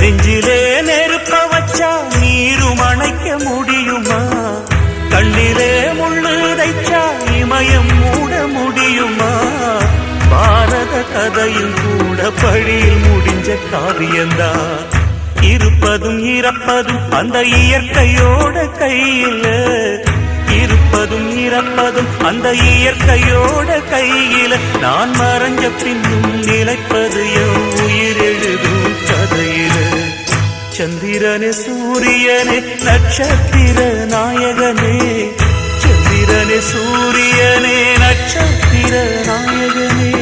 நெஞ்சிலே நெருப்ப வச்சா நீரும் அணைக்க முடியுமா? கண்ணிலே முள்ளு தைச்சா இமயம் மூட முடியுமா? பாரத கதையில் கூட பழியில் முடிஞ்ச காவியந்தான். இருப்பதும் இறப்பதும் அந்த இயற்கையோட கையில, இருப்பதும் இறப்பதும் அந்த இயற்கையோட கையில. நான் மறைஞ்ச பின்னும் நிலைப்பது என் உயிர் எழுதும் கதையில. சந்திரனே சூரியனே நட்சத்திர நாயகனே, சந்திரனே சூரியனே நட்சத்திர நாயகனே.